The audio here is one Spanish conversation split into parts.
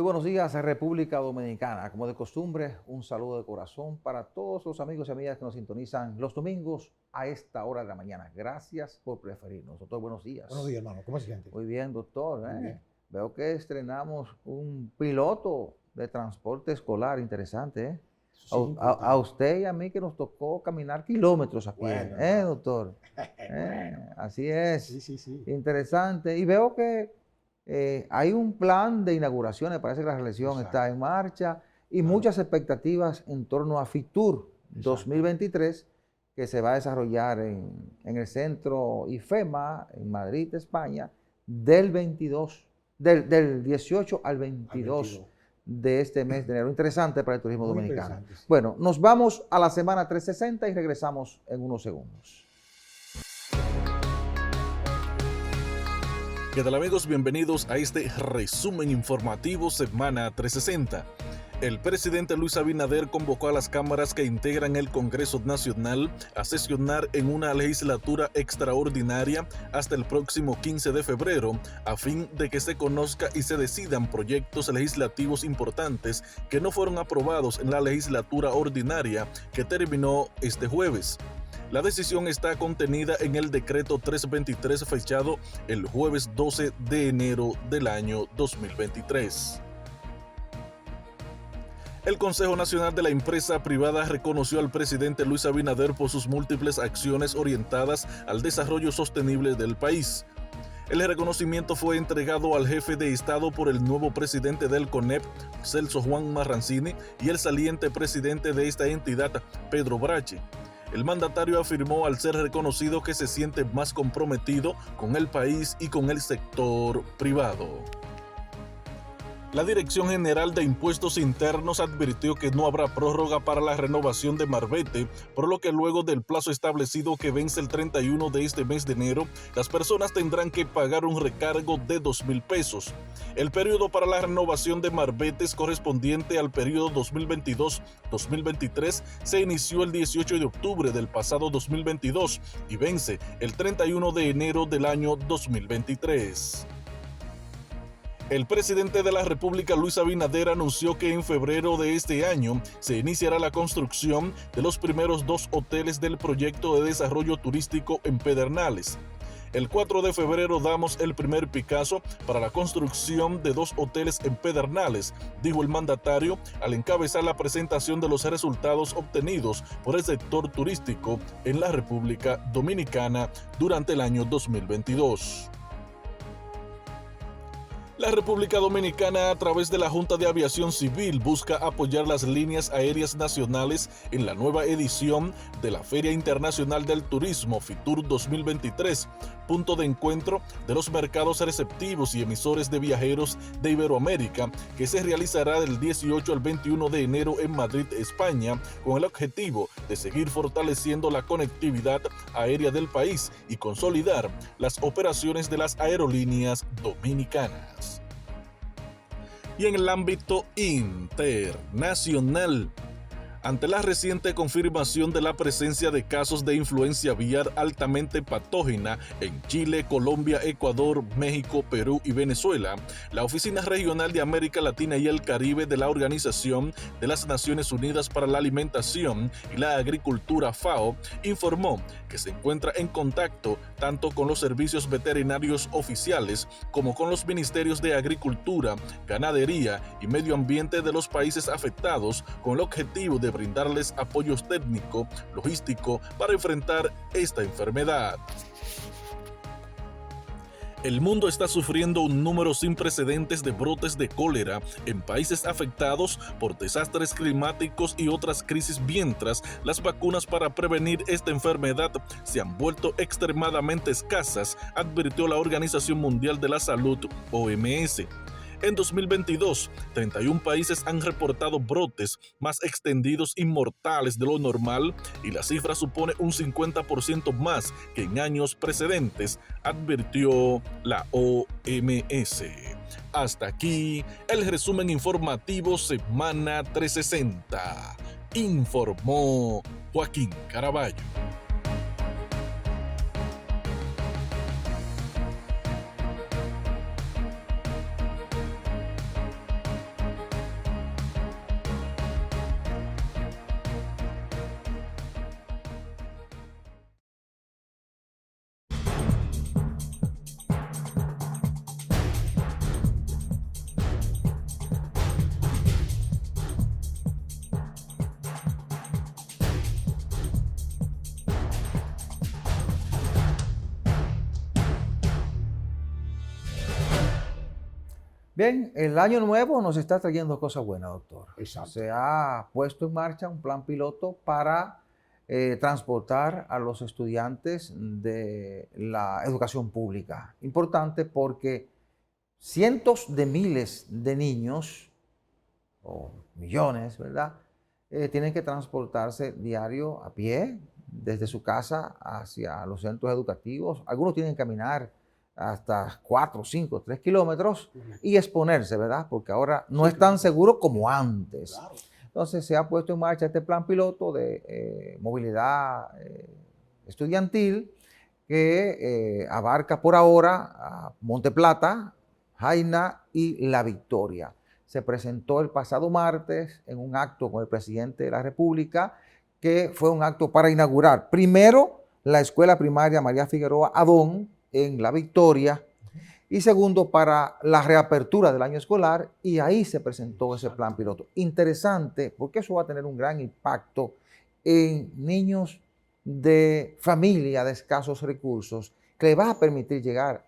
Muy buenos días, República Dominicana. Como de costumbre, un saludo de corazón para todos los amigos y amigas que nos sintonizan los domingos a esta hora de la mañana. Gracias por preferirnos. Doctor, buenos días. Buenos días, hermano. ¿Cómo se siente? Muy bien, doctor. Muy bien. Veo que estrenamos un piloto de transporte escolar interesante. Sí, A usted y a mí que nos tocó caminar kilómetros a pie, Bueno, doctor? Bueno. Así es. Sí. Interesante. Y veo que hay un plan de inauguraciones, parece que la reelección Exacto. está en marcha y Claro. muchas expectativas en torno a FITUR Exacto. 2023 que se va a desarrollar en el centro IFEMA en Madrid, España, del 18 al 22 de este mes de enero. Interesante para el turismo Muy dominicano. interesante, sí. Bueno, nos vamos a la semana 360 y regresamos en unos segundos. ¿Qué tal, amigos? Bienvenidos a este resumen informativo Semana 360. El presidente Luis Abinader convocó a las cámaras que integran el Congreso Nacional a sesionar en una legislatura extraordinaria hasta el próximo 15 de febrero, a fin de que se conozca y se decidan proyectos legislativos importantes que no fueron aprobados en la legislatura ordinaria que terminó este jueves. La decisión está contenida en el decreto 323 fechado el jueves 12 de enero del año 2023. El Consejo Nacional de la Empresa Privada reconoció al presidente Luis Abinader por sus múltiples acciones orientadas al desarrollo sostenible del país. El reconocimiento fue entregado al jefe de Estado por el nuevo presidente del CONEP, Celso Juan Marrancini, y el saliente presidente de esta entidad, Pedro Brache. El mandatario afirmó al ser reconocido que se siente más comprometido con el país y con el sector privado. La Dirección General de Impuestos Internos advirtió que no habrá prórroga para la renovación de Marbete, por lo que luego del plazo establecido que vence el 31 de este mes de enero, las personas tendrán que pagar un recargo de 2,000 pesos. El periodo para la renovación de Marbetes correspondiente al periodo 2022-2023 se inició el 18 de octubre del pasado 2022 y vence el 31 de enero del año 2023. El presidente de la República, Luis Abinader, anunció que en febrero de este año se iniciará la construcción de los primeros 2 hoteles del proyecto de desarrollo turístico en Pedernales. El 4 de febrero damos el primer Picasso para la construcción de 2 hoteles en Pedernales, dijo el mandatario al encabezar la presentación de los resultados obtenidos por el sector turístico en la República Dominicana durante el año 2022. La República Dominicana, a través de la Junta de Aviación Civil, busca apoyar las líneas aéreas nacionales en la nueva edición de la Feria Internacional del Turismo, FITUR 2023, punto de encuentro de los mercados receptivos y emisores de viajeros de Iberoamérica, que se realizará del 18 al 21 de enero en Madrid, España, con el objetivo de seguir fortaleciendo la conectividad aérea del país y consolidar las operaciones de las aerolíneas dominicanas. Y en el ámbito internacional, ante la reciente confirmación de la presencia de casos de influencia aviar altamente patógena en Chile, Colombia, Ecuador, México, Perú y Venezuela, la Oficina Regional de América Latina y el Caribe de la Organización de las Naciones Unidas para la Alimentación y la Agricultura, FAO, informó que se encuentra en contacto tanto con los servicios veterinarios oficiales como con los ministerios de Agricultura, Ganadería y Medio Ambiente de los países afectados con el objetivo de brindarles apoyo técnico, logístico para enfrentar esta enfermedad. El mundo está sufriendo un número sin precedentes de brotes de cólera en países afectados por desastres climáticos y otras crisis, mientras las vacunas para prevenir esta enfermedad se han vuelto extremadamente escasas, advirtió la Organización Mundial de la Salud, OMS. En 2022, 31 países han reportado brotes más extendidos y mortales de lo normal, y la cifra supone un 50% más que en años precedentes, advirtió la OMS. Hasta aquí el resumen informativo Semana 360. Informó Joaquín Caraballo. Bien, el año nuevo nos está trayendo cosas buenas, doctor. Exacto. Se ha puesto en marcha un plan piloto para transportar a los estudiantes de la educación pública. Importante porque cientos de miles de niños, o millones, ¿verdad? Tienen que transportarse diario a pie desde su casa hacia los centros educativos. Algunos tienen que caminar hasta 4, 5, 3 kilómetros y exponerse, ¿verdad? Porque ahora no es tan seguro como antes. Claro. Entonces se ha puesto en marcha este plan piloto de movilidad estudiantil que abarca por ahora a Monte Plata, Jaina y La Victoria. Se presentó el pasado martes en un acto con el presidente de la República, que fue un acto para inaugurar primero la escuela primaria María Figueroa Adón en La Victoria, y segundo para la reapertura del año escolar, y ahí se presentó ese plan piloto. Interesante, porque eso va a tener un gran impacto en niños de familia de escasos recursos, que le va a permitir llegar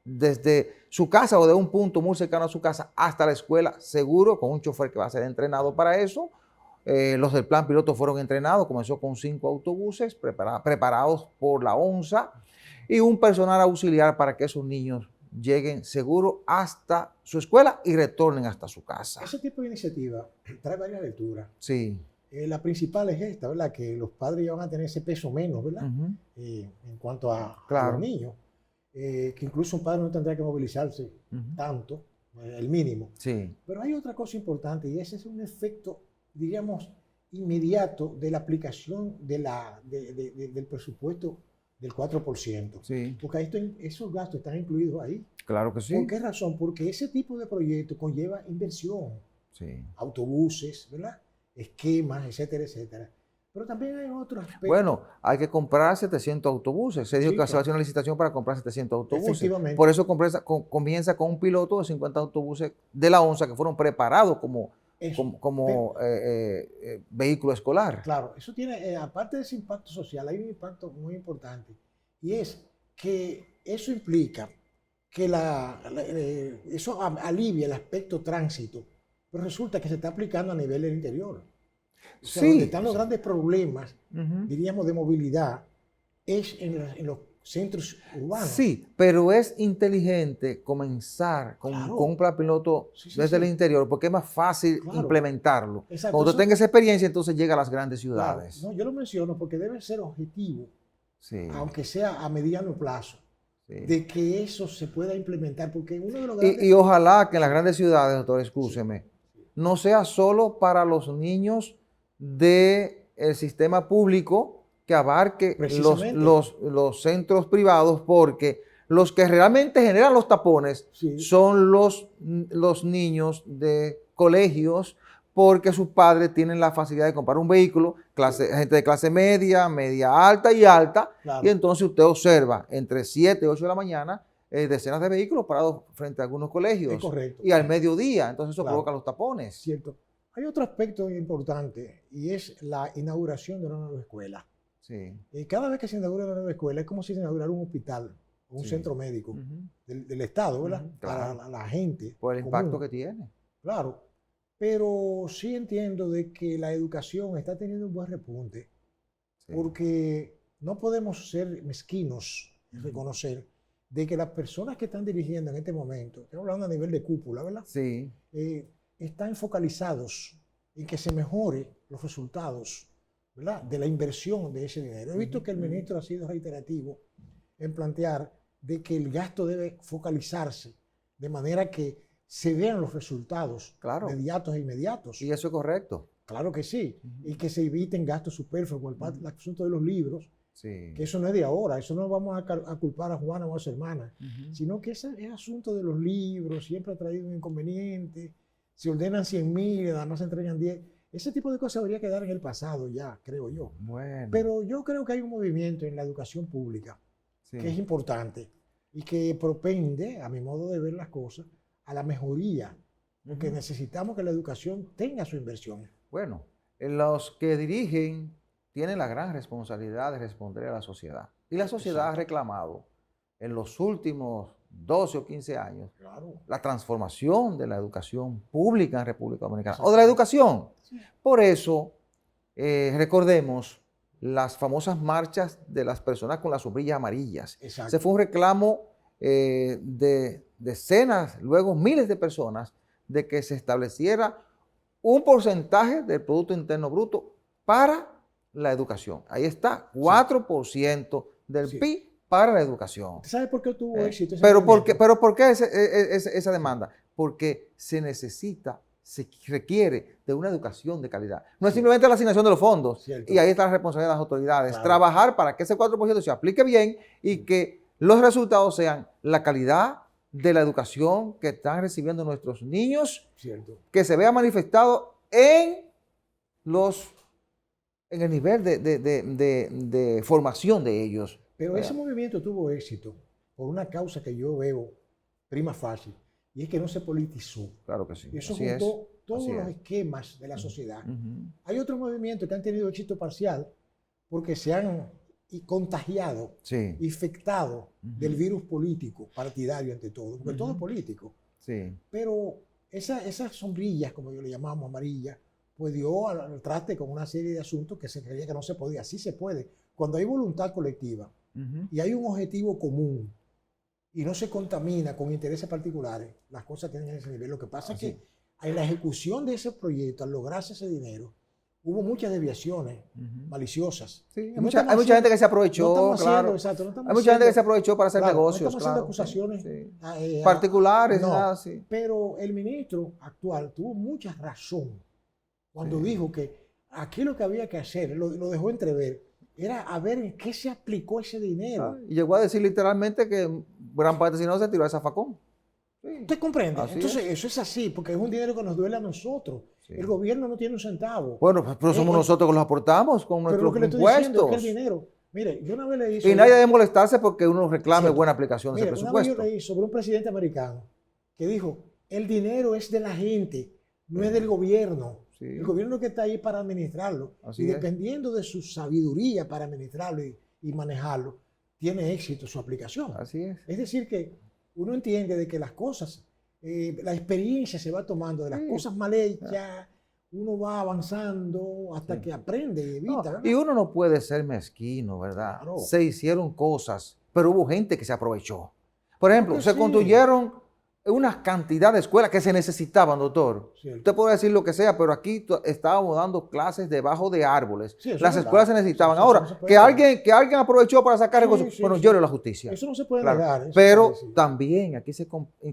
desde su casa o de un punto muy cercano a su casa hasta la escuela, seguro, con un chofer que va a ser entrenado para eso. Los del plan piloto fueron entrenados, comenzó con 5 autobuses preparados por la ONSA y un personal auxiliar para que esos niños lleguen seguro hasta su escuela y retornen hasta su casa. Ese tipo de iniciativa trae varias lecturas. Sí. La principal es esta, ¿verdad? Que los padres ya van a tener ese peso menos, ¿verdad? En cuanto a los niños. Que incluso un padre no tendrá que movilizarse tanto, el mínimo. Sí. Pero hay otra cosa importante y ese es un efecto, diríamos, inmediato de la aplicación del presupuesto del 4%. Sí. Porque ahí esos gastos están incluidos ahí. Claro que sí. ¿Por qué razón? Porque ese tipo de proyecto conlleva inversión. Sí. Autobuses, ¿verdad? Esquemas, etcétera, etcétera. Pero también hay otros aspectos. Bueno, hay que comprar 700 autobuses. Se dijo Sí, que se va a hacer claro. una licitación para comprar 700 autobuses. Efectivamente. Por eso comienza con un piloto de 50 autobuses de la ONSA que fueron preparados como vehículo escolar. Claro, eso tiene, aparte de ese impacto social, hay un impacto muy importante. Y es que eso implica que eso alivia el aspecto tránsito, pero resulta que se está aplicando a nivel del interior. O sea, Sí. donde están los grandes problemas, diríamos, de movilidad, es en los centros urbanos. Sí, pero es inteligente comenzar con un plan piloto desde el interior, porque es más fácil implementarlo. Exacto. Cuando usted tenga esa experiencia, entonces llega a las grandes ciudades. Claro. No, yo lo menciono porque debe ser objetivo, aunque sea a mediano plazo, de que eso se pueda implementar, porque uno de los grandes... Y ojalá que en las grandes ciudades, doctor, escúcheme, no sea solo para los niños del sistema público, que abarque los centros privados, porque los que realmente generan los tapones son los niños de colegios, porque sus padres tienen la facilidad de comprar un vehículo, gente de clase media, media alta y alta, y entonces usted observa entre 7 y 8 de la mañana decenas de vehículos parados frente a algunos colegios. Es correcto. Y al mediodía, entonces eso provoca los tapones. Cierto. Hay otro aspecto importante y es la inauguración de una nueva escuela. Sí. Cada vez que se inaugura una nueva escuela es como si se inaugurara un hospital o un centro médico del Estado, ¿verdad? Claro. Para la gente. Por el impacto que tiene. Claro. Pero sí entiendo de que la educación está teniendo un buen repunte, porque no podemos ser mezquinos y reconocer de que las personas que están dirigiendo en este momento, estoy hablando a nivel de cúpula, ¿verdad? Sí. Están focalizados en que se mejore los resultados, ¿verdad?, de la inversión de ese dinero. He visto que el ministro ha sido reiterativo en plantear de que el gasto debe focalizarse de manera que se vean los resultados inmediatos e inmediatos. Y eso es correcto. Claro que sí. Y que se eviten gastos superfluos, como el asunto de los libros, que eso no es de ahora, eso no vamos a culpar a Juana o a su hermana, sino que ese asunto de los libros siempre ha traído un inconveniente. Se ordenan 100.000, nada más se entregan 10. Ese tipo de cosas habría que quedar en el pasado ya, creo yo. Bueno. Pero yo creo que hay un movimiento en la educación pública que es importante y que propende, a mi modo de ver las cosas, a la mejoría, porque necesitamos que la educación tenga su inversión. Bueno, los que dirigen tienen la gran responsabilidad de responder a la sociedad. Y la sociedad ha reclamado en los últimos 12 o 15 años, Claro. la transformación de la educación pública en República Dominicana, o de la educación. Sí. Por eso, recordemos las famosas marchas de las personas con las sombrillas amarillas. Exacto. Ese fue un reclamo de decenas, luego miles de personas, de que se estableciera un porcentaje del Producto Interno Bruto para la educación. Ahí está, 4% del PIB para la educación. ¿Sabe por qué tuvo éxito? Pero ¿por qué esa demanda? Porque se necesita, se requiere de una educación de calidad. No es simplemente la asignación de los fondos. Cierto. Y ahí está la responsabilidad de las autoridades. Claro. Trabajar para que ese 4% se aplique bien y que los resultados sean la calidad de la educación que están recibiendo nuestros niños, cierto, que se vea manifestado en el nivel de formación de ellos. Pero ese movimiento tuvo éxito por una causa que yo veo prima facie, y es que no se politizó. Claro que sí. Y eso juntó todos los esquemas de la sociedad. Hay otros movimientos que han tenido éxito parcial porque se han contagiado, infectado del virus político, partidario ante todo, porque todo es político. Sí. Pero esas sombrillas, como yo le llamamos, amarillas, pues dio al traste con una serie de asuntos que se creía que no se podía. Sí se puede. Cuando hay voluntad colectiva y hay un objetivo común y no se contamina con intereses particulares, las cosas tienen ese nivel. Lo que pasa es que en la ejecución de ese proyecto, al lograrse ese dinero, hubo muchas desviaciones maliciosas. Sí, hay mucha gente que se aprovechó, claro. Hay mucha gente que se aprovechó para hacer negocios. No estamos haciendo acusaciones particulares, no, pero el ministro actual tuvo mucha razón cuando dijo que aquí lo que había que hacer, lo dejó entrever, era a ver en qué se aplicó ese dinero. Y llegó a decir literalmente que gran parte, si no, se tiró a zafacón. ¿Usted comprende? Entonces, eso es así, porque es un dinero que nos duele a nosotros. El gobierno no tiene un centavo. Bueno, pero somos nosotros que los aportamos con nuestros impuestos. Es que el dinero. Mire, yo una vez le hice... Y nadie debe molestarse porque uno reclame buena aplicación de ese presupuesto. Una vez yo leí sobre un presidente americano que dijo, el dinero es de la gente, no es del gobierno. El gobierno que está ahí para administrarlo. Y dependiendo de su sabiduría para administrarlo y manejarlo, tiene éxito su aplicación. Así es. Es decir que uno entiende de que las cosas, la experiencia se va tomando, de las cosas mal hechas, uno va avanzando hasta que aprende y evita. Y uno no puede ser mezquino, ¿verdad? Claro. Se hicieron cosas, pero hubo gente que se aprovechó. Por ejemplo, se construyeron una cantidad de escuelas que se necesitaban, doctor. Cierto. Usted puede decir lo que sea, pero aquí estábamos dando clases debajo de árboles. Las escuelas se necesitaban. Ahora, no que alguien aprovechó para sacar recursos, bueno, yo le la justicia. Eso no se puede negar. Pero también aquí se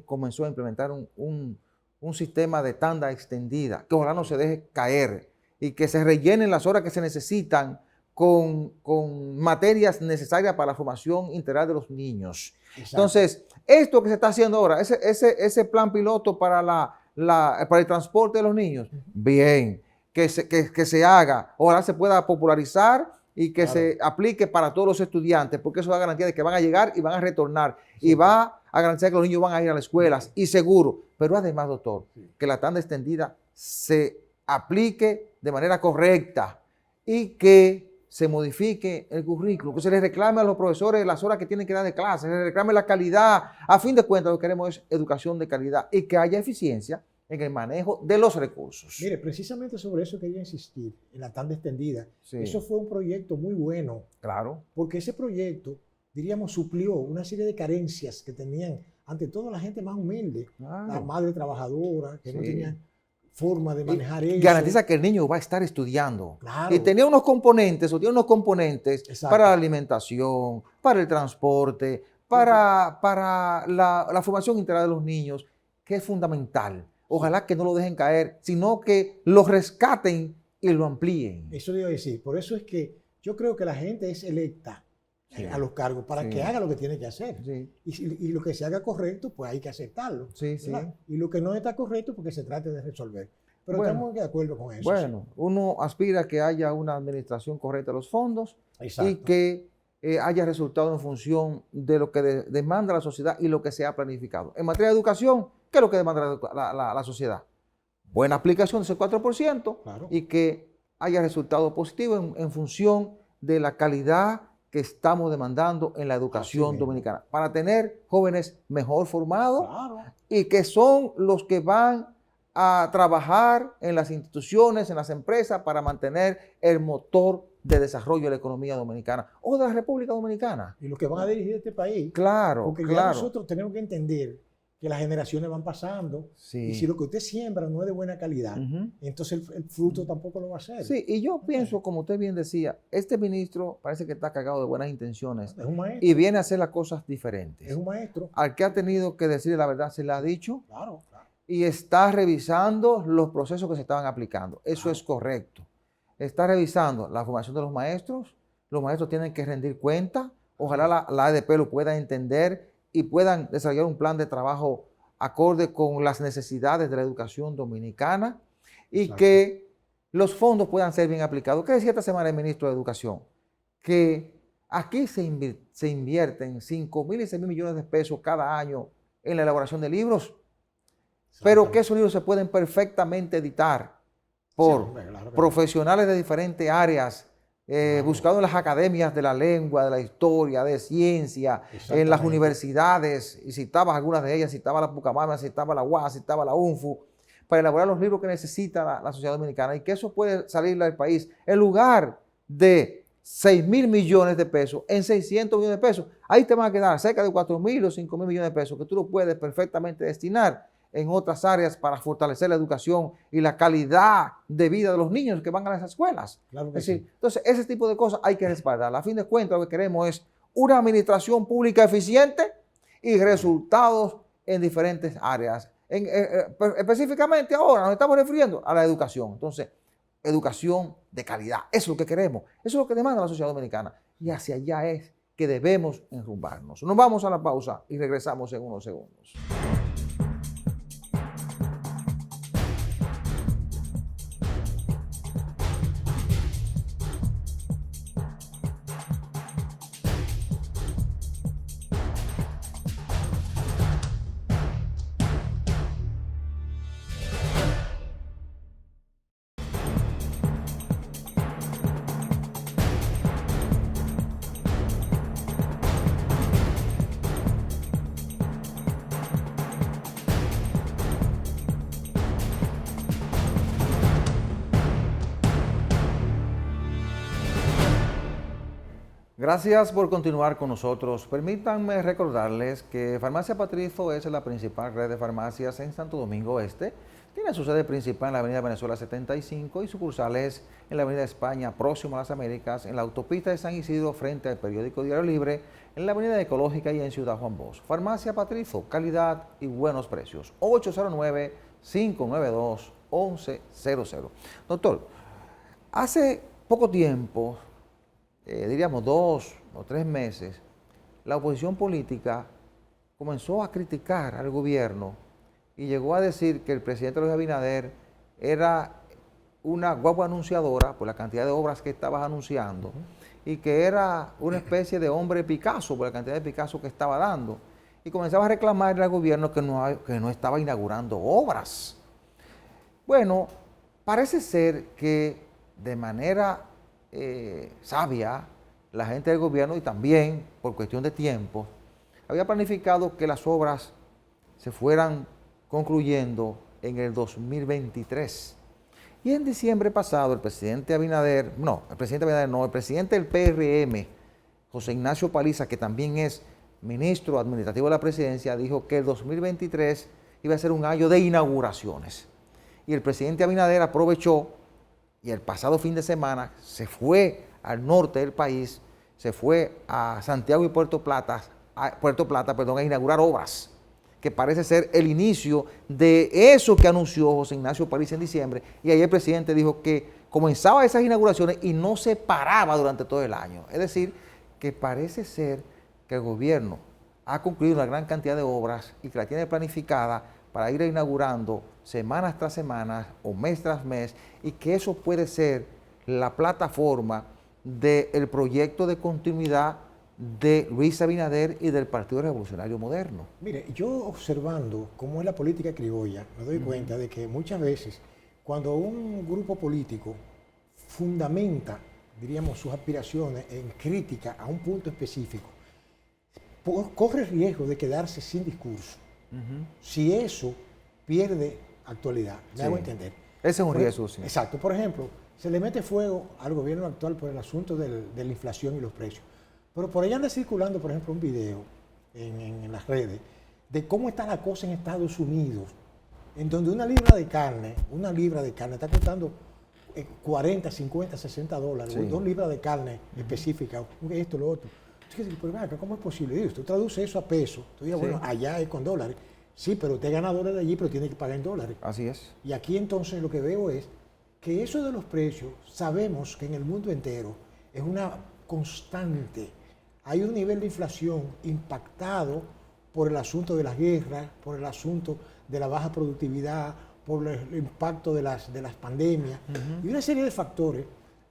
comenzó a implementar un sistema de tanda extendida, que ojalá no se deje caer y que se rellenen las horas que se necesitan con materias necesarias para la formación integral de los niños. Exacto. Entonces, esto que se está haciendo ahora, ese plan piloto para el transporte de los niños, bien, que se haga, ojalá se pueda popularizar y que se aplique para todos los estudiantes, porque eso da garantía de que van a llegar y van a retornar, y va a garantizar que los niños van a ir a las escuelas, y seguro. Pero además, doctor, que la tanda extendida se aplique de manera correcta y que se modifique el currículo, que se les reclame a los profesores las horas que tienen que dar de clase, se les reclame la calidad. A fin de cuentas, lo que queremos es educación de calidad y que haya eficiencia en el manejo de los recursos. Mire, precisamente sobre eso quería insistir, en la tanda extendida. Eso fue un proyecto muy bueno. Claro. Porque ese proyecto, diríamos, suplió una serie de carencias que tenían, ante todo, la gente más humilde, la madre trabajadora, que no tenían forma de manejar eso. Garantiza que el niño va a estar estudiando. Claro. Y tenía unos componentes, para la alimentación, para el transporte, para la formación integral de los niños, que es fundamental. Ojalá que no lo dejen caer, sino que lo rescaten y lo amplíen. Eso le iba a decir. Por eso es que yo creo que la gente es electa a los cargos para que haga lo que tiene que hacer. Y lo que se haga correcto, pues hay que aceptarlo. Y lo que no está correcto, porque se trate de resolver. Pero estamos de acuerdo con eso. Bueno, uno aspira a que haya una administración correcta de los fondos. Exacto. Y que haya resultado en función de lo que demanda la sociedad y lo que se ha planificado. En materia de educación, ¿qué es lo que demanda la sociedad? Buena aplicación de ese 4%, y que haya resultado positivo en función de la calidad que estamos demandando en la educación dominicana, para tener jóvenes mejor formados y que son los que van a trabajar en las instituciones, en las empresas, para mantener el motor de desarrollo de la economía dominicana o de la República Dominicana. Y los que van a dirigir este país. Claro, porque ya nosotros tenemos que entender que las generaciones van pasando, y si lo que usted siembra no es de buena calidad, entonces el fruto tampoco lo va a hacer. Sí, y yo pienso, como usted bien decía, este ministro parece que está cargado de buenas intenciones. Es un maestro. Y viene a hacer las cosas diferentes. Es un maestro. Al que ha tenido que decir la verdad se le ha dicho. Claro. Y está revisando los procesos que se estaban aplicando. Eso es correcto. Está revisando la formación de los maestros tienen que rendir cuenta, ojalá la ADP lo pueda entender y puedan desarrollar un plan de trabajo acorde con las necesidades de la educación dominicana y que los fondos puedan ser bien aplicados. ¿Qué decía esta semana el ministro de Educación? Que aquí se invierten 5.000 y 6.000 millones de pesos cada año en la elaboración de libros, pero que esos libros se pueden perfectamente editar por profesionales de diferentes áreas, buscado en las academias de la lengua, de la historia, de ciencia, en las universidades, y citabas algunas de ellas, citaba la Pucamaima, citaba la UAS, citaba la UNFU, para elaborar los libros que necesita la sociedad dominicana, y que eso puede salir del país, en lugar de 6.000 millones de pesos, en 600 millones de pesos, ahí te van a quedar cerca de 4.000 o 5.000 millones de pesos, que tú lo puedes perfectamente destinar en otras áreas para fortalecer la educación y la calidad de vida de los niños que van a las escuelas. Claro que es decir, entonces, ese tipo de cosas hay que respaldarlas. A fin de cuentas, lo que queremos es una administración pública eficiente y resultados en diferentes áreas. Específicamente ahora nos estamos refiriendo a la educación. Entonces, educación de calidad. Eso es lo que queremos. Eso es lo que demanda la sociedad dominicana. Y hacia allá es que debemos enrumbarnos. Nos vamos a la pausa y regresamos en unos segundos. Gracias por continuar con nosotros. Permítanme recordarles que Farmacia Patrizo es la principal red de farmacias en Santo Domingo Este. Tiene su sede principal en la Avenida Venezuela 75 y sucursales en la Avenida España, próximo a las Américas, en la autopista de San Isidro, frente al periódico Diario Libre, en la Avenida Ecológica y en Ciudad Juan Bosch. Farmacia Patrizo, calidad y buenos precios. 809-592-1100. Doctor, hace poco tiempo, diríamos 2 o 3 meses, la oposición política comenzó a criticar al gobierno y llegó a decir que el presidente Luis Abinader era una guagua anunciadora por la cantidad de obras que estaba anunciando y que era una especie de hombre Picasso por la cantidad de Picasso que estaba dando. Y comenzaba a reclamarle al gobierno que no estaba inaugurando obras. Bueno, parece ser que de manera sabia, la gente del gobierno y también por cuestión de tiempo, había planificado que las obras se fueran concluyendo en el 2023. Y en diciembre pasado, el presidente del PRM, José Ignacio Paliza, que también es ministro administrativo de la presidencia, dijo que el 2023 iba a ser un año de inauguraciones. Y el presidente Abinader aprovechó y el pasado fin de semana se fue al norte del país, se fue a Santiago y Puerto Plata, a inaugurar obras, que parece ser el inicio de eso que anunció José Ignacio Paliza en diciembre. Y ahí el presidente dijo que comenzaba esas inauguraciones y no se paraba durante todo el año. Es decir, que parece ser que el gobierno ha concluido una gran cantidad de obras y que la tiene planificada para ir inaugurando semanas tras semanas o mes tras mes, y que eso puede ser la plataforma del proyecto de continuidad de Luis Abinader y del Partido Revolucionario Moderno. Mire, yo observando cómo es la política criolla, me doy cuenta de que muchas veces cuando un grupo político fundamenta diríamos, sus aspiraciones en crítica a un punto específico, corre riesgo de quedarse sin discurso. Si eso pierde actualidad, me hago entender. Ese es un riesgo, sí. Exacto. Por ejemplo, se le mete fuego al gobierno actual por el asunto de la inflación y los precios. Pero por ahí anda circulando, por ejemplo, un video en las redes de cómo está la cosa en Estados Unidos, en donde una libra de carne está costando 40, 50, 60 dólares, Sí. 2 libras de carne específica, esto, lo otro. Entonces, pero venga, ¿cómo es posible? Digo, usted traduce eso a peso, tú dices, bueno, allá es con dólares. Sí, pero usted gana dólares allí, pero tiene que pagar en dólares. Así es. Y aquí entonces lo que veo es que eso de los precios, sabemos que en el mundo entero es una constante. Hay un nivel de inflación impactado por el asunto de las guerras, por el asunto de la baja productividad, por el impacto de las pandemias y una serie de factores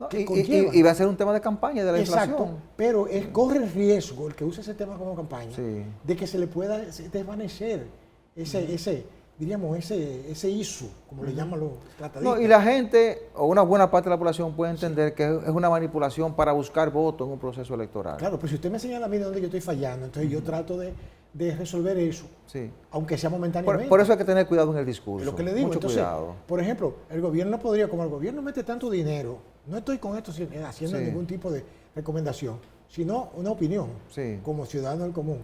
que conllevan. Y va a ser un tema de campaña de la Exacto, inflación. pero corre el riesgo, el que usa ese tema como campaña, Sí. de que se le pueda desvanecer ese ISU, como le llaman los tratadistas. No, y la gente, o una buena parte de la población, puede entender que es una manipulación para buscar votos en un proceso electoral. Claro, pero si usted me señala a mí de dónde yo estoy fallando, entonces yo trato de resolver eso, Sí. aunque sea momentáneamente. Por eso hay que tener cuidado en el discurso. Es lo que le digo. Mucho Entonces, cuidado. por ejemplo, el gobierno podría, como el gobierno mete tanto dinero, no estoy con esto haciendo Sí. ningún tipo de recomendación, sino una opinión, Sí. como ciudadano del común.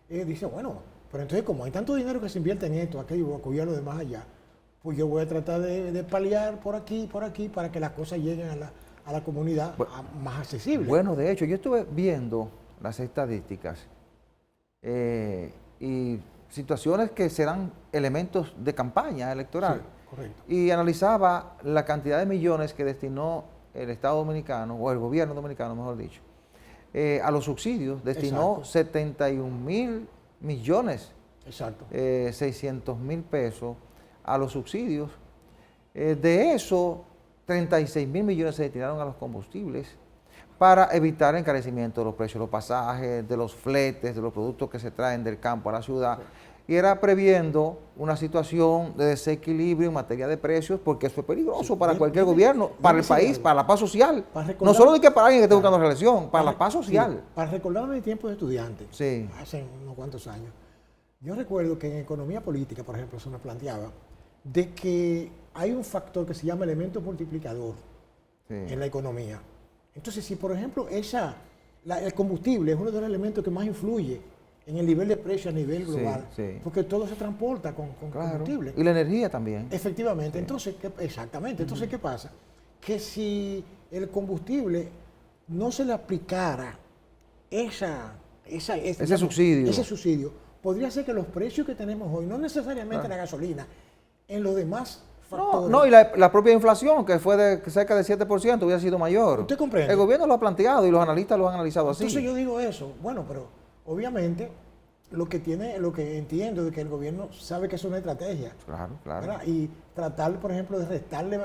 Dice, bueno, pero entonces como hay tanto dinero que se invierte en esto, aquello, apoyar lo demás allá, pues yo voy a tratar de paliar por aquí, para que las cosas lleguen a la comunidad más accesible. Bueno, de hecho, yo estuve viendo las estadísticas y situaciones que serán elementos de campaña electoral. Sí, correcto. Y analizaba la cantidad de millones que destinó el Estado Dominicano, o el gobierno dominicano, mejor dicho, a los subsidios. Destinó Exacto. 71.000 millones, Exacto. 600.000 pesos a los subsidios. De eso, 36.000 millones se destinaron a los combustibles para evitar el encarecimiento de los precios de los pasajes, de los fletes, de los productos que se traen del campo a la ciudad. Y era previendo una situación de desequilibrio en materia de precios, porque eso es peligroso para cualquier gobierno, para el país, para la paz social. No solo de que para alguien que esté buscando reelección, para la paz social. Sí, para recordarme de tiempos de estudiante, Sí. hace unos cuantos años, yo recuerdo que en economía política, por ejemplo, se nos planteaba de que hay un factor que se llama elemento multiplicador en la economía. Entonces, si por ejemplo el combustible es uno de los elementos que más influye en el nivel de precio a nivel global, porque todo se transporta con combustible. Y la energía también. Efectivamente. Entonces, exactamente. Entonces, ¿qué pasa? Que si el combustible no se le aplicara ese subsidio, podría ser que los precios que tenemos hoy, no necesariamente la gasolina, en los demás factores. No, y la propia inflación, que fue de cerca del 7%, hubiera sido mayor. ¿Usted comprende? El gobierno lo ha planteado y los analistas lo han analizado así. Entonces yo digo eso. Bueno, pero obviamente lo que entiendo es que el gobierno sabe que es una estrategia. Claro, claro. ¿Verdad? Y tratar, por ejemplo, de restarle,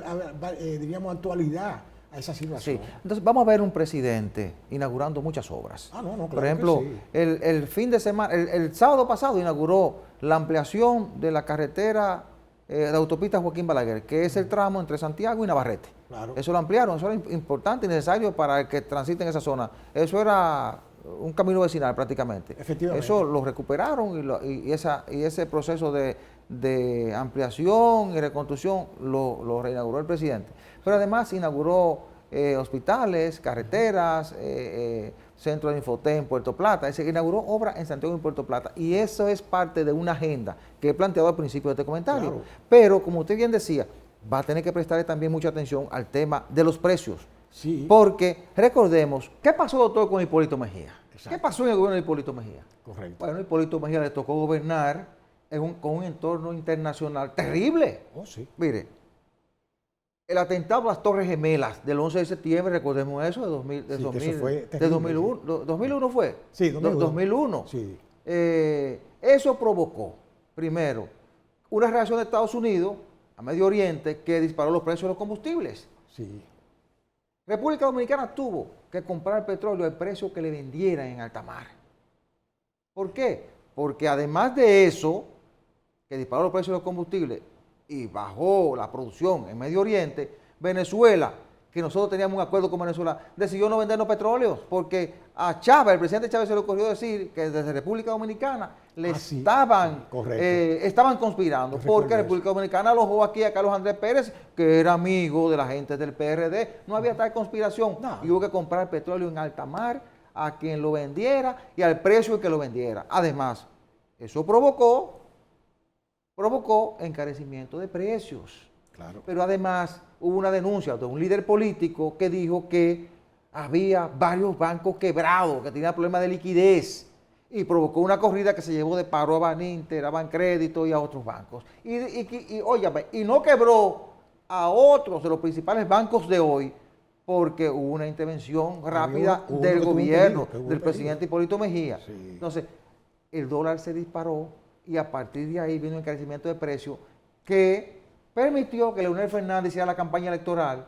diríamos, actualidad a esa situación. Sí, entonces vamos a ver un presidente inaugurando muchas obras. No, claro. Por ejemplo, el fin de semana, el sábado pasado inauguró la ampliación de la carretera de autopista Joaquín Balaguer, que es el tramo entre Santiago y Navarrete. Claro. Eso lo ampliaron, eso era importante y necesario para el que transite en esa zona. Eso era un camino vecinal prácticamente. Efectivamente. Eso lo recuperaron y ese proceso de ampliación y reconstrucción lo reinauguró el presidente. Pero además inauguró hospitales, carreteras, centro de Infoté en Puerto Plata. Inauguró obras en Santiago y en Puerto Plata. Y eso es parte de una agenda que he planteado al principio de este comentario. Claro. Pero, como usted bien decía, va a tener que prestarle también mucha atención al tema de los precios. Sí. Porque, recordemos, ¿qué pasó, doctor, con Hipólito Mejía? Exacto. ¿Qué pasó en el gobierno de Hipólito Mejía? Correcto. Bueno, Hipólito Mejía le tocó gobernar con un entorno internacional terrible. Oh, sí. Mire, el atentado a las Torres Gemelas del 11 de septiembre, recordemos eso, de 2001. ¿2001 fue? Sí, 2001. 2001. Sí. Eso provocó, primero, una reacción de Estados Unidos a Medio Oriente que disparó los precios de los combustibles. Sí. República Dominicana tuvo que comprar petróleo al precio que le vendieran en alta mar. ¿Por qué? Porque además de eso, que disparó los precios de los combustibles y bajó la producción en Medio Oriente, Venezuela, que nosotros teníamos un acuerdo con Venezuela, decidió no vendernos petróleos, porque a Chávez, el presidente Chávez se le ocurrió decir que desde República Dominicana le estaban conspirando, porque República Dominicana alojó aquí a Carlos Andrés Pérez, que era amigo de la gente del PRD. No había tal conspiración. No. Y hubo que comprar petróleo en alta mar a quien lo vendiera y al precio que lo vendiera. Además, eso provocó encarecimiento de precios. Claro. Pero además hubo una denuncia de un líder político que dijo que había varios bancos quebrados, que tenían problemas de liquidez, y provocó una corrida que se llevó de paro a Baninter, a Bancrédito y a otros bancos. Óyame, y no quebró a otros de los principales bancos de hoy, porque hubo una intervención rápida del gobierno, del presidente Hipólito Mejía. Sí. Entonces, el dólar se disparó y a partir de ahí vino un encarecimiento de precios que permitió que Leonel Fernández hiciera la campaña electoral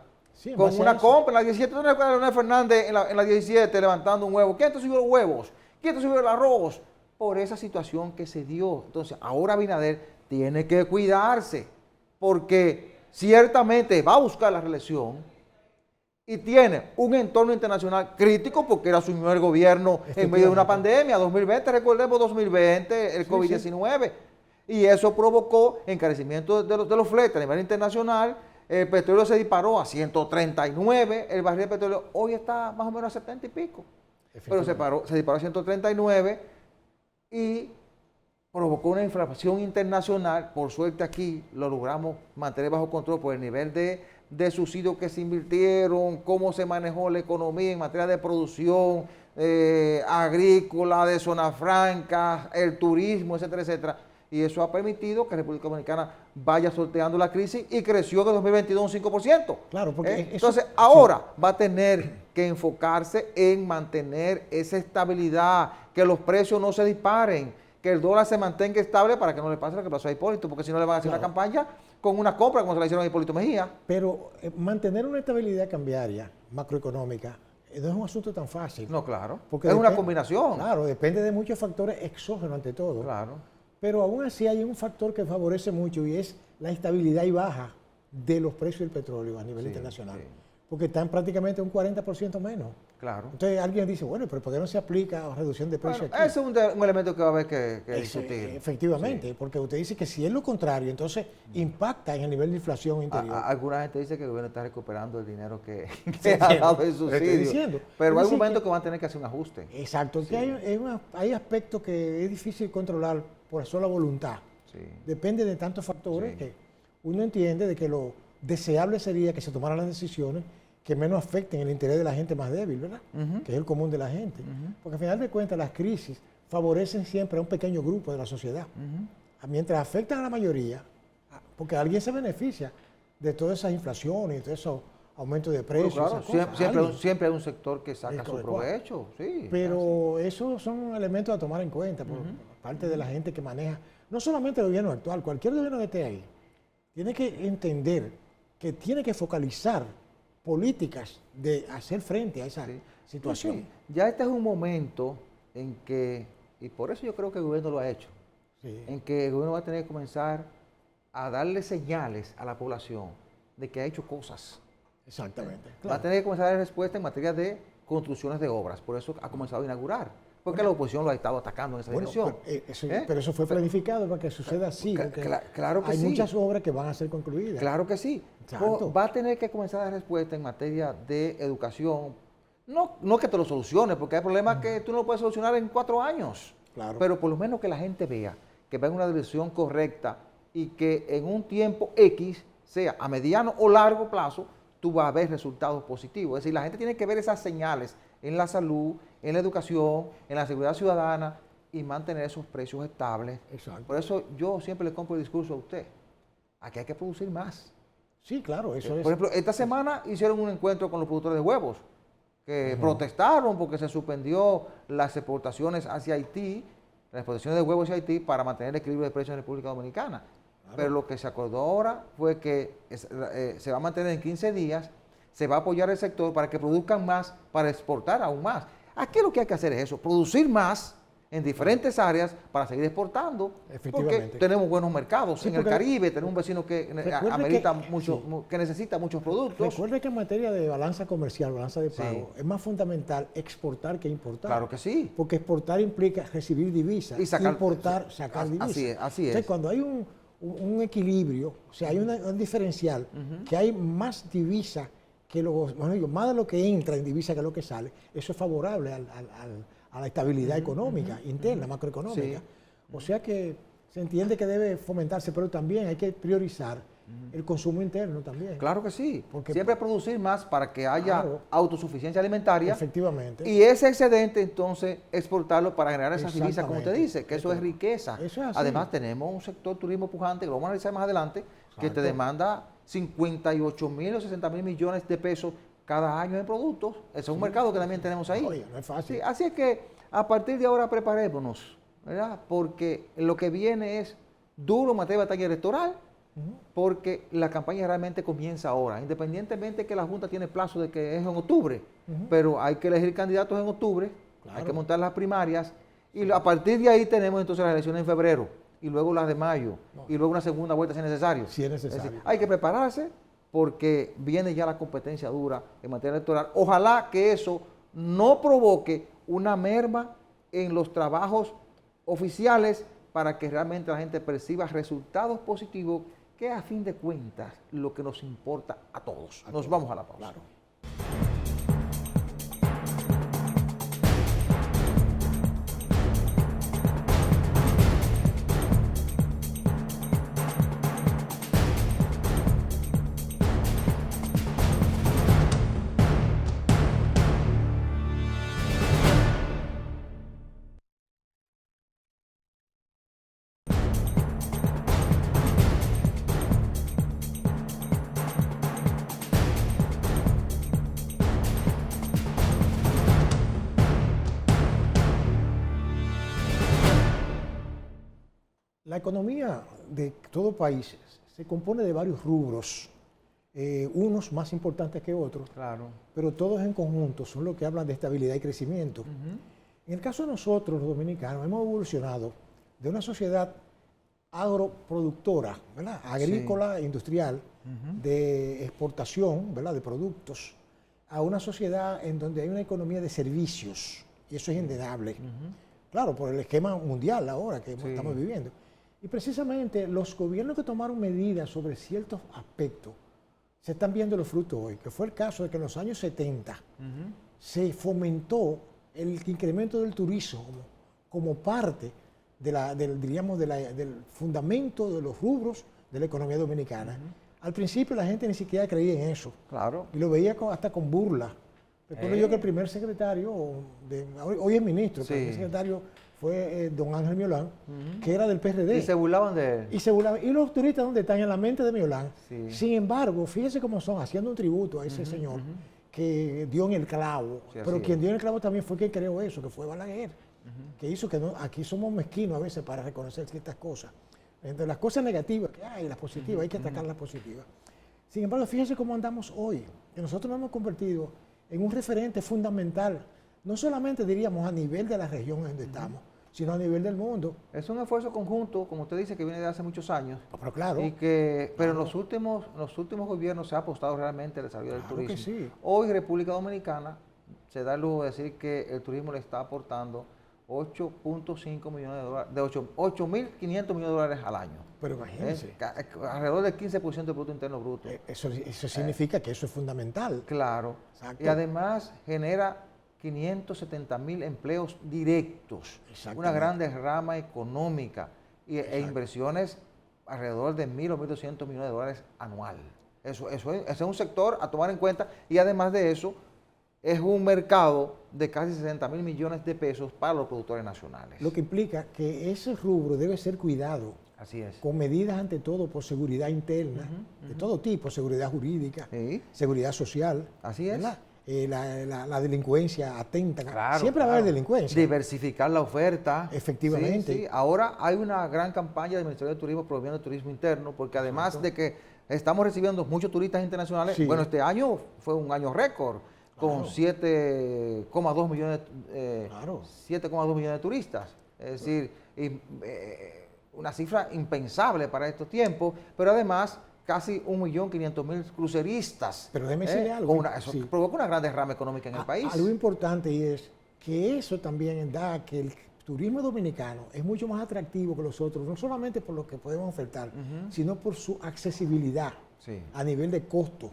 con una compra. En la 17, ¿no recuerdas a Leonel Fernández en la 17 levantando un huevo? ¿Quién te subió los huevos? ¿Quién te subió el arroz? Por esa situación que se dio. Entonces, ahora Abinader tiene que cuidarse, porque ciertamente va a buscar la reelección y tiene un entorno internacional crítico, porque era su primer gobierno en medio de una pandemia. 2020, recordemos 2020, el COVID-19. Sí. Y eso provocó encarecimiento de los fletes a nivel internacional. El petróleo se disparó a 139, el barril de petróleo hoy está más o menos a 70 y pico. Pero se disparó a 139 y provocó una inflación internacional. Por suerte aquí lo logramos mantener bajo control por el nivel de subsidios que se invirtieron, cómo se manejó la economía en materia de producción agrícola, de zonas francas, el turismo, etcétera, etcétera. Y eso ha permitido que República Dominicana vaya sorteando la crisis y creció en 2022 un 5%. Claro, porque entonces ahora va a tener que enfocarse en mantener esa estabilidad, que los precios no se disparen, que el dólar se mantenga estable para que no le pase lo que pasó a Hipólito, porque si no le van a hacer una campaña con una compra como se la hicieron a Hipólito Mejía. Pero mantener una estabilidad cambiaria macroeconómica no es un asunto tan fácil. No, claro, porque es una combinación. Claro, depende de muchos factores exógenos ante todo. Claro. Pero aún así hay un factor que favorece mucho y es la estabilidad y baja de los precios del petróleo a nivel internacional. Sí. Porque están prácticamente un 40% menos. Claro. Entonces alguien dice, bueno, pero ¿por qué no se aplica a reducción de precios aquí? Ese es un elemento que va a haber que discutir. Efectivamente, porque usted dice que si es lo contrario, entonces impacta en el nivel de inflación interior. Alguna gente dice que el gobierno está recuperando el dinero que ha dado en subsidio. Pero hay un momento que van a tener que hacer un ajuste. Exacto, que hay aspectos que es difícil controlar por sola voluntad. Sí. Depende de tantos factores que uno entiende de que lo deseable sería que se tomaran las decisiones que menos afecten el interés de la gente más débil, ¿verdad? Que es el común de la gente. Porque al final de cuentas las crisis favorecen siempre a un pequeño grupo de la sociedad. Mientras afectan a la mayoría, porque alguien se beneficia de todas esas inflaciones y todos esos aumentos de precios. Claro, siempre hay un sector que saca su provecho. Sí, pero esos son elementos a tomar en cuenta por parte de la gente que maneja, no solamente el gobierno actual, cualquier gobierno que esté ahí, tiene que entender que tiene que focalizar políticas de hacer frente a esa situación. Sí. Ya este es un momento en que, y por eso yo creo que el gobierno lo ha hecho, en que el gobierno va a tener que comenzar a darle señales a la población de que ha hecho cosas. Exactamente. Va a tener que comenzar a dar respuesta en materia de construcciones de obras, por eso ha comenzado a inaugurar. Porque la oposición lo ha estado atacando en esa dirección. Pero eso fue planificado para que suceda así. Claro que hay sí. muchas obras que van a ser concluidas. Claro que sí. Va a tener que comenzar a dar respuesta en materia de educación. No que te lo solucione, porque hay problemas que tú no lo puedes solucionar en 4 años. Claro. Pero por lo menos que la gente vea que va en una dirección correcta y que en un tiempo X, sea a mediano o largo plazo, tú vas a ver resultados positivos. Es decir, la gente tiene que ver esas señales en la salud, en la educación, en la seguridad ciudadana y mantener esos precios estables. Exacto. Por eso yo siempre le compro el discurso a usted. Aquí hay que producir más. Sí, claro, eso es. Por ejemplo, esta semana hicieron un encuentro con los productores de huevos que protestaron porque se suspendió las exportaciones hacia Haití, las exportaciones de huevos hacia Haití para mantener el equilibrio de precios en República Dominicana. Claro. Pero lo que se acordó ahora fue que se va a mantener en 15 días, se va a apoyar el sector para que produzcan más, para exportar aún más. Aquí lo que hay que hacer es eso, producir más, en diferentes áreas para seguir exportando, porque tenemos buenos mercados. En el Caribe tenemos un vecino que que necesita muchos productos. Recuerde que en materia de balanza comercial, balanza de pago, es más fundamental exportar que importar. Claro que sí. Porque exportar implica recibir divisas, y importar, sacar divisas. Así es. Entonces, cuando hay un equilibrio, o sea, hay un diferencial, que hay más divisa que más de lo que entra en divisa que lo que sale, eso es favorable a la estabilidad económica interna, macroeconómica. Sí. O sea que se entiende que debe fomentarse, pero también hay que priorizar el consumo interno también. Claro que sí. Porque siempre producir más para que haya autosuficiencia alimentaria. Efectivamente. Y ese excedente, entonces, exportarlo para generar esas divisas, como usted dice, que eso es riqueza. Eso es así. Además, tenemos un sector turismo pujante, que lo vamos a analizar más adelante, que te demanda 58.000 o 60.000 millones de pesos cada año en productos. Ese es un mercado que también tenemos ahí. Oye, no es fácil. Sí, así es que a partir de ahora preparémonos, ¿verdad? Porque lo que viene es duro en materia de batalla electoral, porque la campaña realmente comienza ahora, independientemente que la Junta tiene plazo de que es en octubre, pero hay que elegir candidatos en octubre, hay que montar las primarias, y a partir de ahí tenemos entonces las elecciones en febrero, y luego las de mayo, y luego una segunda vuelta si es necesario. Si es necesario. Es decir, hay que prepararse porque viene ya la competencia dura en materia electoral. Ojalá que eso no provoque una merma en los trabajos oficiales para que realmente la gente perciba resultados positivos, que a fin de cuentas lo que nos importa a todos. Nos vamos a la pausa. Claro. La economía de todo país se compone de varios rubros, unos más importantes que otros, pero todos en conjunto son los que hablan de estabilidad y crecimiento. En el caso de nosotros, los dominicanos, hemos evolucionado de una sociedad agroproductora, ¿verdad? Agrícola, industrial, de exportación, ¿verdad? De productos, a una sociedad en donde hay una economía de servicios, y eso es indudable. Claro, por el esquema mundial ahora que estamos viviendo. Y precisamente los gobiernos que tomaron medidas sobre ciertos aspectos se están viendo los frutos hoy, que fue el caso de que en los años 70 se fomentó el incremento del turismo como parte del fundamento de los rubros de la economía dominicana. Al principio la gente ni siquiera creía en eso. Claro. Y lo veía hasta con burla. Recuerdo yo que el primer secretario, hoy es ministro, pero el primer secretario fue don Ángel Miolán, que era del PRD. Y se burlaban de él. Y los turistas, ¿dónde están? En la mente de Miolán. Sin embargo, fíjense cómo son, haciendo un tributo a ese señor que dio en el clavo. Pero quien dio en el clavo también fue quien creó eso, que fue Balaguer, que hizo que aquí somos mezquinos a veces para reconocer ciertas cosas. Entre las cosas negativas que hay y las positivas, hay que atacar las positivas. Sin embargo, fíjense cómo andamos hoy, que nosotros nos hemos convertido en un referente fundamental, no solamente diríamos a nivel de la región en donde estamos, sino a nivel del mundo. Es un esfuerzo conjunto, como usted dice, que viene de hace muchos años. Pero claro. Pero en los últimos gobiernos se ha apostado realmente al desarrollo del turismo. Que sí. Hoy República Dominicana se da el lujo de decir que el turismo le está aportando 8.5 millones de dólares, de 8.500 millones de dólares al año. Pero imagínense. Alrededor del 15% del Producto Interno Bruto. Eso significa que eso es fundamental. Claro. Exacto. Y además genera 570.000 empleos directos, una gran derrama económica e inversiones alrededor de 1.000 o 1.200 millones de dólares anual. Eso es un sector a tomar en cuenta, y además de eso es un mercado de casi 60.000 millones de pesos para los productores nacionales. Lo que implica que ese rubro debe ser cuidado. Así es. Con medidas ante todo por seguridad interna, de todo tipo, seguridad jurídica, seguridad social. Así es. ¿Verdad? La delincuencia atenta. Claro, siempre va a haber delincuencia. Diversificar la oferta. Efectivamente. Sí. Ahora hay una gran campaña del Ministerio de Turismo promoviendo el turismo interno, porque además de que estamos recibiendo muchos turistas internacionales, bueno, este año fue un año récord, con 7,2 millones de turistas. Es decir, una cifra impensable para estos tiempos, pero además casi 1.500.000 cruceristas. Pero déjeme decirle algo. Eso provoca una gran derrama económica en el país. Algo importante y es que eso también da que el turismo dominicano es mucho más atractivo que los otros, no solamente por lo que podemos ofertar, sino por su accesibilidad a nivel de costo.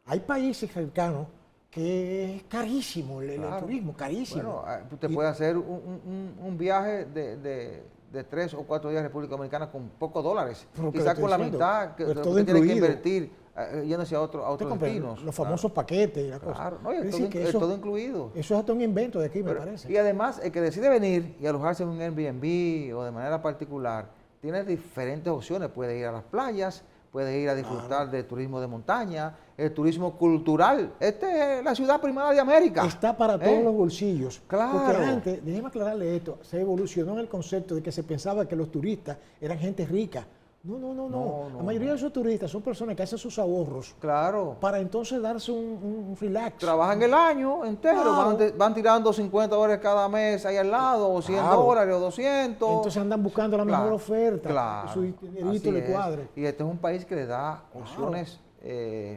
Hay países cercanos que es carísimo el turismo, carísimo. Bueno, usted puede hacer un viaje de 3 o 4 días a República Dominicana con pocos dólares, quizás con la mitad que usted tiene que invertir yéndose a otros destinos. Los famosos paquetes y la cosa. Claro, no, es todo incluido. Eso es hasta un invento de aquí, me parece. Y además, el que decide venir y alojarse en un Airbnb o de manera particular, tiene diferentes opciones. Puede ir a las playas, puede ir a disfrutar de turismo de montaña, el turismo cultural. Esta es la ciudad primada de América. Está para todos los bolsillos. Claro. Porque antes, déjeme aclararle esto, se evolucionó en el concepto de que se pensaba que los turistas eran gente rica. No. La mayoría de esos turistas son personas que hacen sus ahorros. Claro. Para entonces darse un relax. Trabajan el año entero, claro. van tirando $50 cada mes ahí al lado, o $100 o 200. Entonces andan buscando la mejor oferta. Claro. Su dinerito le cuadre. Y este es un país que le da opciones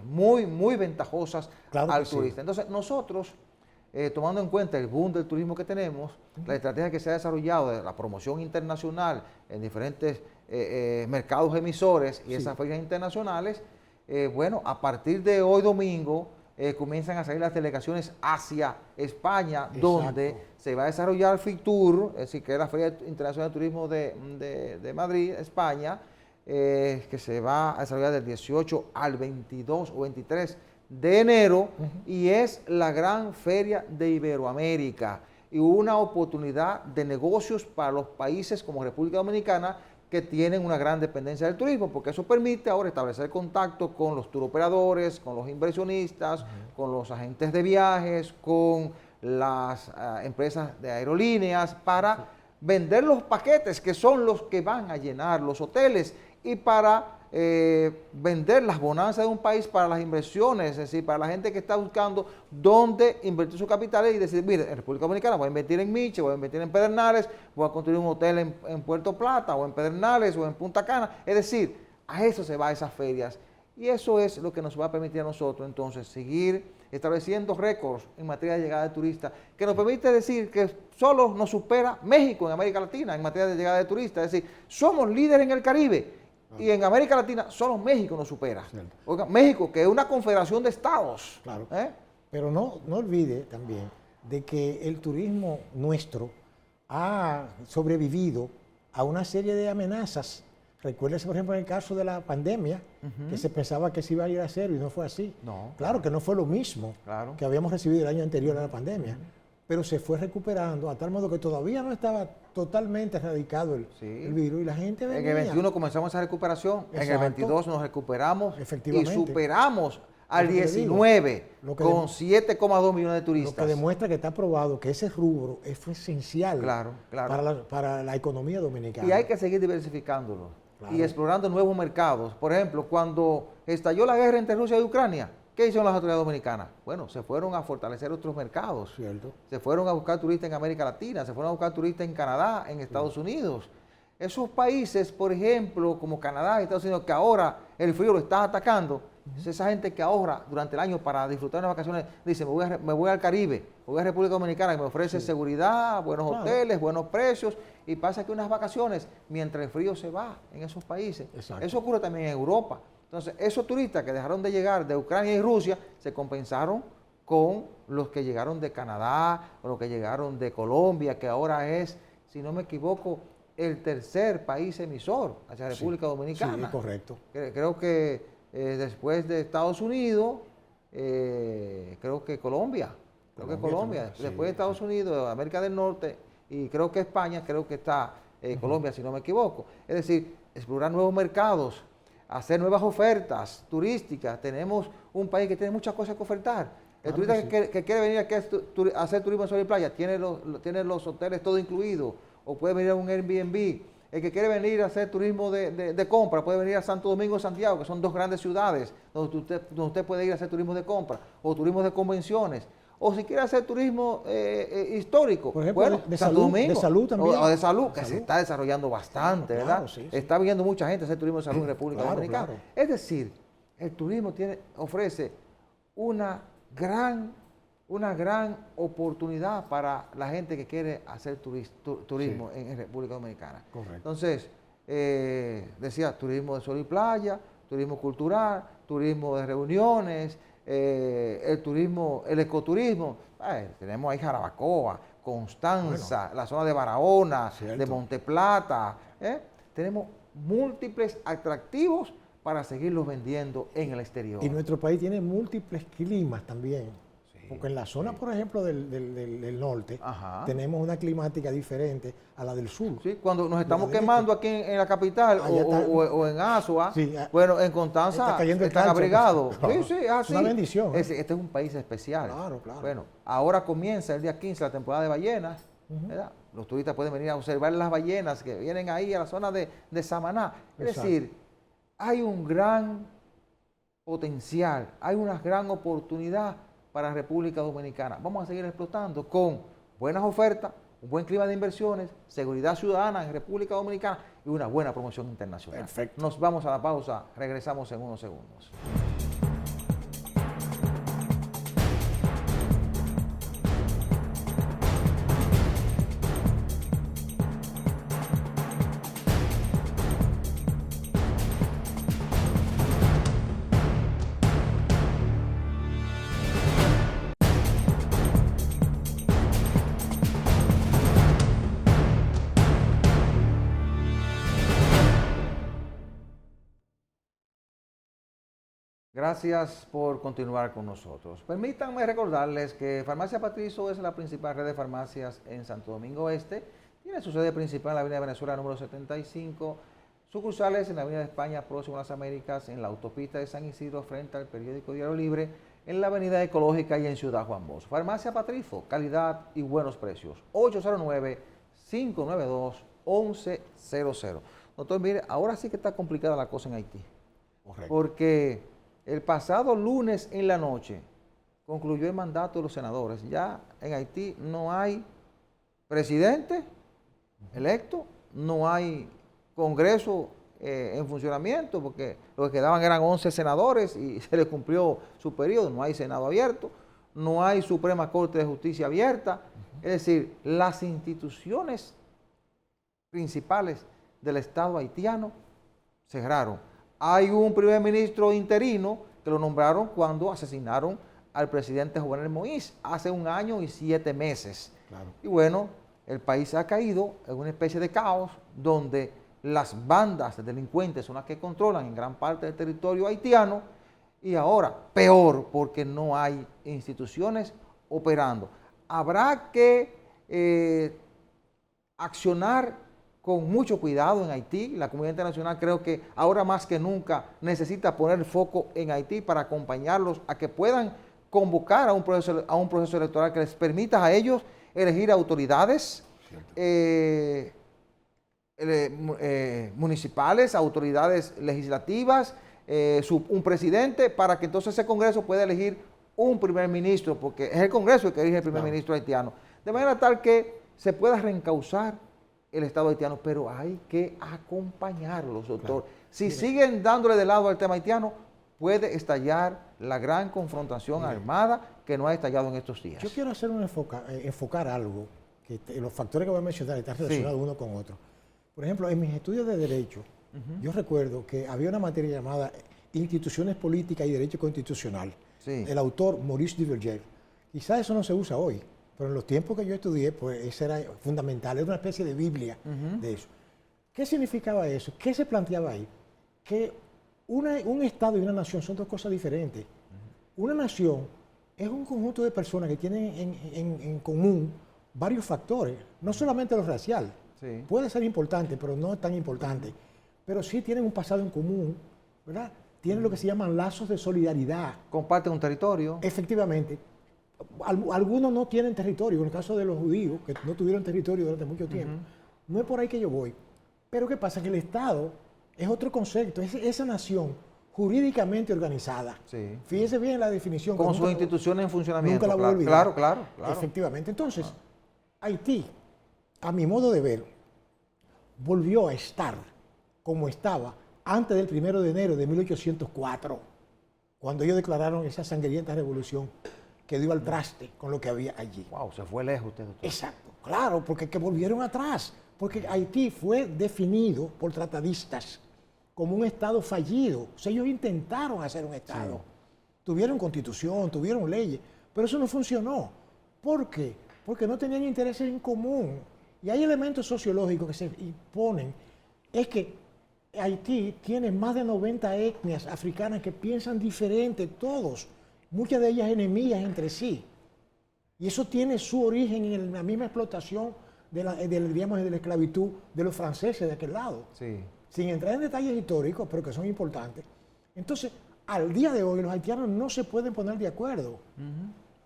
muy, muy ventajosas al turista. Entonces nosotros, tomando en cuenta el boom del turismo que tenemos, la estrategia que se ha desarrollado de la promoción internacional en diferentes mercados emisores y esas ferias internacionales, bueno, a partir de hoy domingo comienzan a salir las delegaciones hacia España, donde se va a desarrollar FITUR, es decir, que es la Feria Internacional de Turismo de Madrid, España, que se va a desarrollar del 18 al 22 o 23 de enero, y es la gran feria de Iberoamérica y una oportunidad de negocios para los países como República Dominicana, que tienen una gran dependencia del turismo, porque eso permite ahora establecer contacto con los turoperadores, con los inversionistas, con los agentes de viajes, con las empresas de aerolíneas, para vender los paquetes que son los que van a llenar los hoteles, y para vender las bonanzas de un país para las inversiones, es decir, para la gente que está buscando dónde invertir sus capitales y decir, mire, en República Dominicana voy a invertir en Miche, voy a invertir en Pedernales, voy a construir un hotel en Puerto Plata, o en Pedernales, o en Punta Cana. Es decir, a eso se va a esas ferias. Y eso es lo que nos va a permitir a nosotros, entonces, seguir estableciendo récords en materia de llegada de turistas, que nos permite decir que solo nos supera México en América Latina en materia de llegada de turistas. Es decir, somos líderes en el Caribe. Y en América Latina solo México nos supera. Oiga, México, que es una confederación de estados. Claro. Pero no olvide también de que el turismo nuestro ha sobrevivido a una serie de amenazas. Recuérdese, por ejemplo, en el caso de la pandemia, que se pensaba que se iba a ir a cero y no fue así. Claro que no fue lo mismo que habíamos recibido el año anterior a la pandemia. Pero se fue recuperando a tal modo que todavía no estaba totalmente erradicado el virus, y la gente venía. En el 21 comenzamos esa recuperación, en el 22 nos recuperamos y superamos al 19 con 7,2 millones de turistas. Lo que demuestra que está probado que ese rubro es esencial para la economía dominicana. Y hay que seguir diversificándolo y explorando nuevos mercados. Por ejemplo, cuando estalló la guerra entre Rusia y Ucrania, ¿qué hicieron las autoridades dominicanas? Bueno, se fueron a fortalecer otros mercados. Se fueron a buscar turistas en América Latina, se fueron a buscar turistas en Canadá, en Estados Unidos. Esos países, por ejemplo, como Canadá y Estados Unidos, que ahora el frío lo está atacando, esa gente que ahorra durante el año para disfrutar de las vacaciones, dice, me voy al Caribe, voy a República Dominicana, que me ofrece seguridad, buenos hoteles, buenos precios, y pasa que unas vacaciones, mientras el frío se va en esos países. Eso ocurre también en Europa. Entonces, esos turistas que dejaron de llegar de Ucrania y Rusia se compensaron con los que llegaron de Canadá, o los que llegaron de Colombia, que ahora es, si no me equivoco, el tercer país emisor hacia República Dominicana. Sí, correcto. Creo que después de Estados Unidos, creo que Colombia. Después de Estados Unidos, América del Norte, y creo que España, creo que está Colombia, si no me equivoco. Es decir, explorar nuevos mercados, hacer nuevas ofertas turísticas. Tenemos un país que tiene muchas cosas que ofertar. El turista que quiere venir aquí a hacer turismo en sol y playa, tiene los hoteles todo incluido, o puede venir a un Airbnb. El que quiere venir a hacer turismo de compra, puede venir a Santo Domingo y Santiago, que son dos grandes ciudades donde usted puede ir a hacer turismo de compra, o turismo de convenciones, O si quiere hacer turismo histórico, por ejemplo, bueno, de Santo salud, Domingo, de salud también. o de salud, que se está desarrollando bastante, Claro, ¿verdad? sí. Está viendo mucha gente hacer turismo de salud en República Claro, Dominicana. claro. Es decir, el turismo ofrece una gran oportunidad para la gente que quiere hacer turismo en República Dominicana. Correcto. Entonces, decía, turismo de sol y playa, turismo cultural, turismo de reuniones, el ecoturismo. Tenemos ahí Jarabacoa, Constanza, la zona de Barahona, Cierto. de Monteplata. Tenemos múltiples atractivos para seguirlos vendiendo en el exterior. Y nuestro país tiene múltiples climas también. Porque en la zona, por ejemplo, del norte, Ajá. tenemos una climática diferente a la del sur. Sí, cuando nos estamos del quemando aquí en la capital o en Azua, Sí, bueno, en Constanza está cayendo el están calcio. abrigados. Claro. Sí, así. Una bendición. Este es un país especial. Claro, claro. Bueno, ahora comienza el día 15 la temporada de ballenas, ¿verdad? Los turistas pueden venir a observar las ballenas que vienen ahí a la zona de Samaná. Es Exacto. decir, hay un gran potencial, hay una gran oportunidad para República Dominicana. Vamos a seguir explotando con buenas ofertas, un buen clima de inversiones, seguridad ciudadana en República Dominicana y una buena promoción internacional. Perfecto. Nos vamos a la pausa, regresamos en unos segundos. Gracias por continuar con nosotros. Permítanme recordarles que Farmacia Patricio es la principal red de farmacias en Santo Domingo Este. Tiene su sede principal en la Avenida Venezuela número 75, sucursales en la Avenida de España, próximo a las Américas, en la autopista de San Isidro, frente al periódico Diario Libre, en la Avenida Ecológica y en Ciudad Juan Bosch. Farmacia Patricio, calidad y buenos precios. 809-592-1100. Doctor, mire, ahora sí que está complicada la cosa en Haití. Correcto. Porque el pasado lunes en la noche concluyó el mandato de los senadores. Ya en Haití no hay presidente electo, no hay Congreso en funcionamiento, porque lo que quedaban eran 11 senadores y se les cumplió su periodo. No hay Senado abierto, no hay Suprema Corte de Justicia abierta. Es decir, las instituciones principales del Estado haitiano cerraron. Hay un primer ministro interino que lo nombraron cuando asesinaron al presidente Jovenel Moïse hace 1 año y 7 meses. Claro. Y bueno, el país ha caído en una especie de caos donde las bandas de delincuentes son las que controlan en gran parte del territorio haitiano y ahora peor porque no hay instituciones operando. Habrá que accionar con mucho cuidado en Haití. La comunidad internacional creo que ahora más que nunca necesita poner el foco en Haití para acompañarlos a que puedan convocar a un proceso electoral que les permita a ellos elegir autoridades municipales, autoridades legislativas, un presidente, para que entonces ese Congreso pueda elegir un primer ministro, porque es el Congreso el que elige el primer ministro haitiano. De manera tal que se pueda reencauzar el Estado haitiano, pero hay que acompañarlos, doctor. Claro. Si siguen dándole de lado al tema haitiano, puede estallar la gran confrontación armada que no ha estallado en estos días. Yo quiero hacer enfocar algo, que los factores que voy a mencionar están relacionados uno con otro. Por ejemplo, en mis estudios de Derecho, yo recuerdo que había una materia llamada Instituciones Políticas y Derecho Constitucional. Sí. El autor Maurice Duverger. Quizás eso no se usa hoy, pero en los tiempos que yo estudié, pues eso era fundamental, era una especie de Biblia de eso. ¿Qué significaba eso? ¿Qué se planteaba ahí? Que un Estado y una nación son dos cosas diferentes. Una nación es un conjunto de personas que tienen en común varios factores, no solamente lo racial, puede ser importante, pero no tan importante, pero sí tienen un pasado en común, ¿verdad? Tienen lo que se llaman lazos de solidaridad. Comparten un territorio. Efectivamente. Algunos no tienen territorio, en el caso de los judíos, que no tuvieron territorio durante mucho tiempo. No es por ahí que yo voy. Pero ¿qué pasa? Que el Estado es otro concepto. Esa nación jurídicamente organizada. Sí. Fíjese bien la definición. Con sus instituciones en funcionamiento. Nunca la voy a olvidar. Claro. Efectivamente. Entonces, Haití, a mi modo de ver, volvió a estar como estaba antes del 1 de enero de 1804, cuando ellos declararon esa sangrienta revolución que dio al traste con lo que había allí. Wow, se fue lejos usted, doctor. Exacto, claro, porque que volvieron atrás, porque Haití fue definido por tratadistas como un Estado fallido. O sea, ellos intentaron hacer un Estado. Sí. Tuvieron constitución, tuvieron leyes, pero eso no funcionó. ¿Por qué? Porque no tenían intereses en común. Y hay elementos sociológicos que se imponen. Es que Haití tiene más de 90 etnias africanas que piensan diferente, todos. Muchas de ellas enemigas entre sí. Y eso tiene su origen en la misma explotación de la esclavitud de los franceses de aquel lado. Sí. Sin entrar en detalles históricos, pero que son importantes. Entonces, al día de hoy, los haitianos no se pueden poner de acuerdo.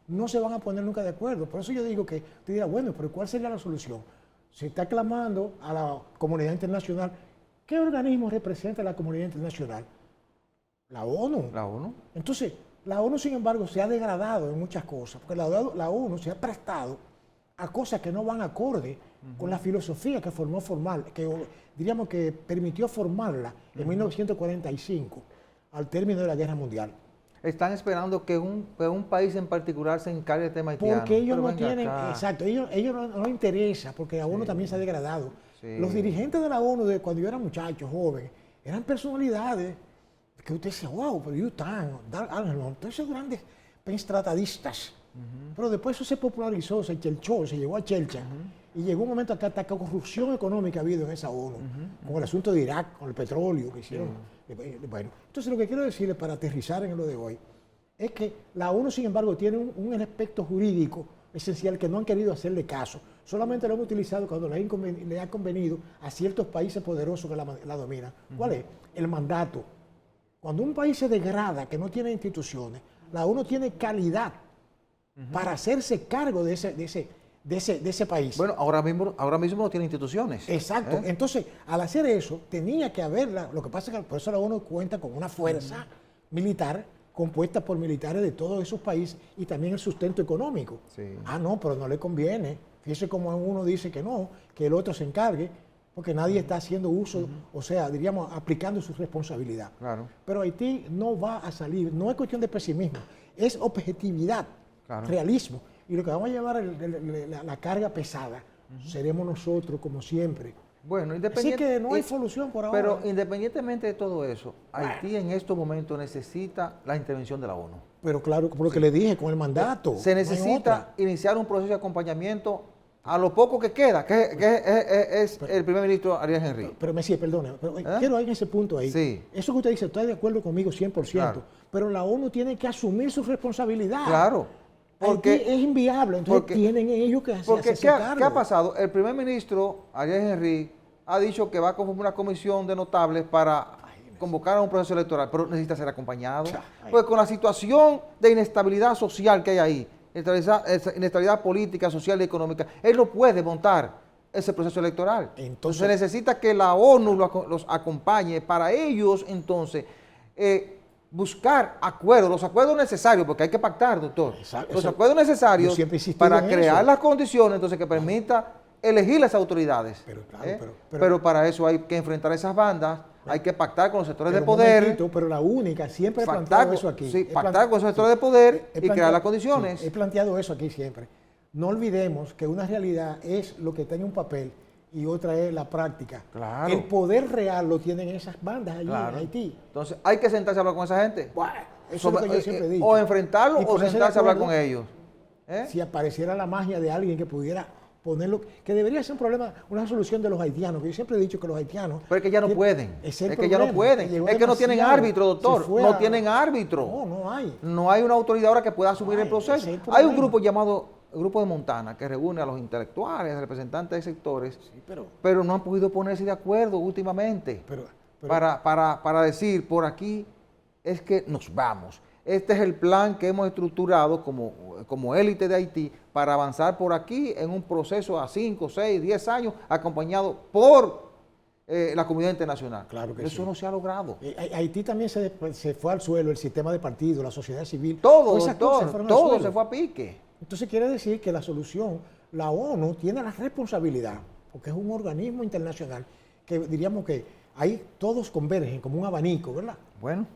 No se van a poner nunca de acuerdo. Por eso yo digo que, te dirá, bueno, pero ¿cuál sería la solución? Se está clamando a la comunidad internacional. ¿Qué organismo representa a la comunidad internacional? La ONU. La ONU. Entonces, la ONU, sin embargo, se ha degradado en muchas cosas, porque la ONU se ha prestado a cosas que no van acorde con la filosofía que formó formal, que diríamos que permitió formarla en 1945, al término de la Guerra Mundial. Están esperando que un país en particular se encargue del tema haitiano. Porque ellos no tienen, exacto, ellos no interesa, porque la ONU también se ha degradado. Sí. Los dirigentes de la ONU, de cuando yo era muchacho, joven, eran personalidades que usted dice, wow, pero ellos están, todos esos grandes tratadistas. Pero después eso se popularizó, se chelchó, se llegó a chelcha. Y llegó un momento acá, hasta corrupción económica ha habido en esa ONU, con el asunto de Irak, con el petróleo que hicieron. Bueno, entonces lo que quiero decirle para aterrizar en lo de hoy, es que la ONU, sin embargo, tiene un aspecto jurídico esencial que no han querido hacerle caso. Solamente lo han utilizado cuando le ha convenido a ciertos países poderosos que la dominan. ¿Cuál es? El mandato. Cuando un país se degrada, que no tiene instituciones, la ONU tiene calidad para hacerse cargo de ese país. Bueno, ahora mismo no tiene instituciones. Exacto. Entonces, al hacer eso, tenía que haberla. Lo que pasa es que por eso la ONU cuenta con una fuerza militar compuesta por militares de todos esos países y también el sustento económico. Sí. Ah, no, pero no le conviene. Fíjese como uno dice que no, que el otro se encargue, porque nadie está haciendo uso, o sea, diríamos, aplicando su responsabilidad. Claro. Pero Haití no va a salir, no es cuestión de pesimismo, es objetividad, realismo. Y lo que vamos a llevar la carga pesada seremos nosotros, como siempre. Bueno, así que no hay solución por ahora. Pero independientemente de todo eso, Haití en estos momentos necesita la intervención de la ONU. Pero claro, por lo que le dije, con el mandato. Se necesita iniciar un proceso de acompañamiento a lo poco que queda, que es el primer ministro Ariel Henry. Pero Messi, perdone, quiero ir en ese punto ahí. Sí. Eso que usted dice, estoy de acuerdo conmigo 100%, claro. Pero la ONU tiene que asumir su responsabilidad. Claro. Porque es inviable, entonces tienen ellos que hacerse cargo. ¿Qué ha pasado? El primer ministro Ariel Henry ha dicho que va a conformar una comisión de notables para convocar a un proceso electoral, pero necesita ser acompañado. Pues con la situación de inestabilidad social que hay ahí, inestabilidad política, social y económica, él no puede montar ese proceso electoral. Entonces se necesita que la ONU los acompañe para ellos, entonces, buscar acuerdos, los acuerdos necesarios, porque hay que pactar, doctor. Los acuerdos necesarios para crear las condiciones, entonces, que permita elegir las autoridades. Pero para eso hay que enfrentar esas bandas, hay que pactar con los sectores de poder. Pero la única, siempre he planteado eso aquí. Sí, pactar con los sectores de poder y crear las condiciones. He planteado eso aquí siempre. No olvidemos que una realidad es lo que está en un papel y otra es la práctica. Claro. El poder real lo tienen esas bandas allí en Haití. Entonces, hay que sentarse a hablar con esa gente. Bueno, eso es lo que yo siempre he dicho. O enfrentarlo o sentarse a hablar con ellos. Si apareciera la magia de alguien que pudiera ponerlo, que debería ser un problema, una solución de los haitianos, que yo siempre he dicho que los haitianos... Pero es que ya no pueden, es que ya no pueden, es que no tienen árbitro, doctor, no tienen árbitro. No hay. No hay una autoridad ahora que pueda asumir el proceso. Hay un grupo llamado el Grupo de Montana, que reúne a los intelectuales, representantes de sectores, pero no han podido ponerse de acuerdo últimamente para decir, por aquí es que nos vamos. Este es el plan que hemos estructurado como élite de Haití para avanzar por aquí en un proceso a 5, 6, 10 años, acompañado por la comunidad internacional. Claro que eso sí. no se ha logrado. Haití también se fue al suelo, el sistema de partido, la sociedad civil. Todo se fue a pique. Entonces quiere decir que la solución, la ONU tiene la responsabilidad, porque es un organismo internacional, que diríamos que ahí todos convergen como un abanico, ¿verdad? Bueno,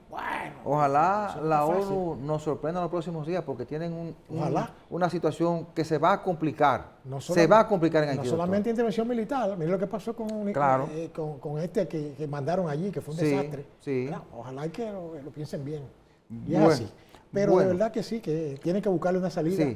ojalá la ONU nos sorprenda en los próximos días, porque tienen una situación que se va a complicar. Se va a complicar en Haití. No solamente intervención militar, mira lo que pasó con este que mandaron allí, que fue un desastre. Sí. Ojalá que lo piensen bien. Y es así. Pero de verdad que sí, que tienen que buscarle una salida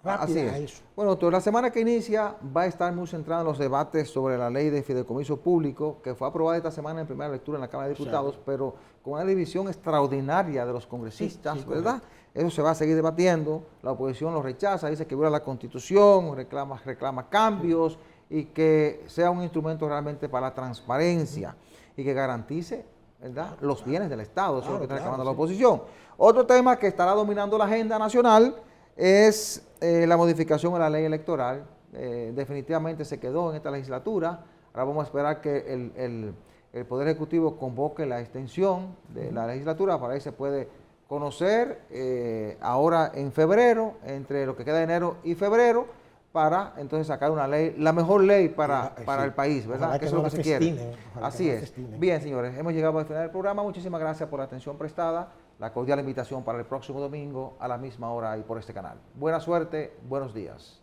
rápida a eso. Bueno, doctor, la semana que inicia va a estar muy centrada en los debates sobre la ley de fideicomiso público, que fue aprobada esta semana en primera lectura en la Cámara de Diputados, pero con una división extraordinaria de los congresistas, ¿verdad? Eso se va a seguir debatiendo, la oposición lo rechaza, dice que viola la Constitución, reclama cambios y que sea un instrumento realmente para la transparencia y que garantice, ¿verdad?, los bienes del Estado. Eso es lo que está reclamando la oposición. Otro tema que estará dominando la agenda nacional es la modificación de la ley electoral. Definitivamente se quedó en esta legislatura. Ahora vamos a esperar que el Poder Ejecutivo convoque la extensión de la legislatura para que se puede conocer ahora en febrero, entre lo que queda de enero y febrero, para entonces sacar una ley, la mejor ley para el país, ¿verdad? Que eso es lo que se quiere. Así es. Bien, señores, hemos llegado al final del programa. Muchísimas gracias por la atención prestada. La cordial invitación para el próximo domingo a la misma hora y por este canal. Buena suerte, buenos días.